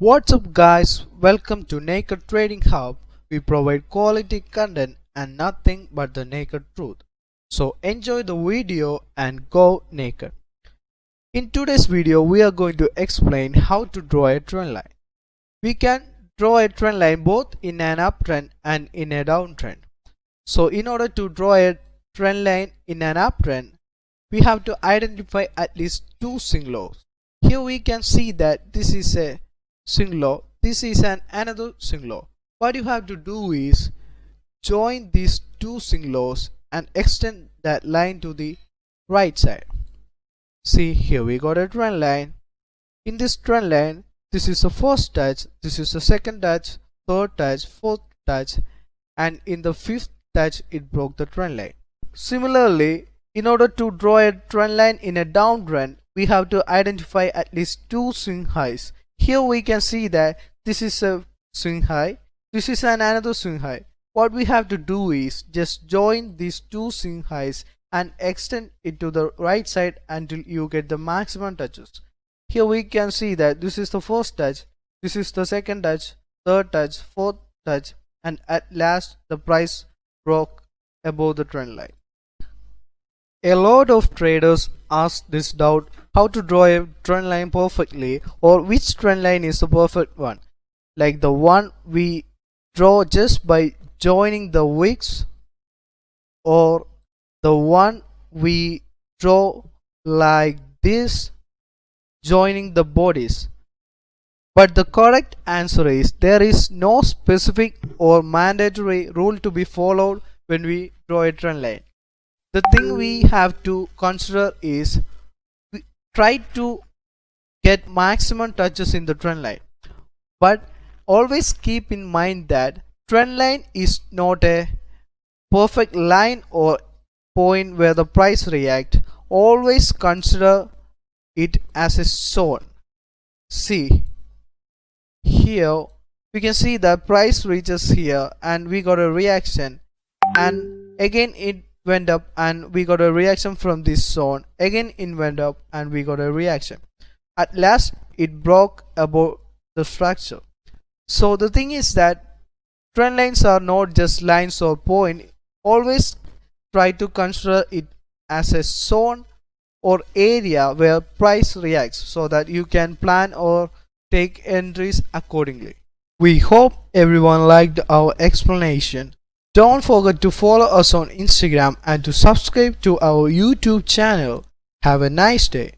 What's up guys, welcome to Naked Trading Hub. We provide quality content and nothing but the naked truth. So enjoy the video and go naked. In today's video we are going to explain how to draw a trend line. We can draw a trend line both in an uptrend and in a downtrend. So in order to draw a trend line in an uptrend, we have to identify at least two swing lows. Here we can see that this is a swing low, this is another swing low. What you have to do is join these two swing lows and extend that line to the right side. See, here we got a trend line. In this trend line, this is the first touch, this is the second touch, third touch, fourth touch, and in the fifth touch it broke the trend line. Similarly, in order to draw a trend line in a downtrend, we have to identify at least two swing highs. Here we can see that this is a swing high, this is another swing high. What we have to do is just join these two swing highs and extend it to the right side until you get the maximum touches. Here we can see that this is the first touch, this is the second touch, third touch, fourth touch, and at last the price broke above the trend line. A lot of traders ask this doubt, how to draw a trend line perfectly, or which trend line is the perfect one, like the one we draw just by joining the wicks, or the one we draw like this joining the bodies. But the correct answer is there is no specific or mandatory rule to be followed when we draw a trend line. The thing we have to consider is we try to get maximum touches in the trend line, but always keep in mind that trend line is not a perfect line or point where the price react. Always consider it as a zone. See, here we can see that price reaches here and we got a reaction, and again it went up and we got a reaction from this zone. Again it went up and we got a reaction. At last it broke above the structure. So the thing is that trend lines are not just lines or point. Always try to consider it as a zone or area where price reacts, so that you can plan or take entries accordingly. We hope everyone liked our explanation. Don't forget to follow us on Instagram and to subscribe to our YouTube channel. Have a nice day.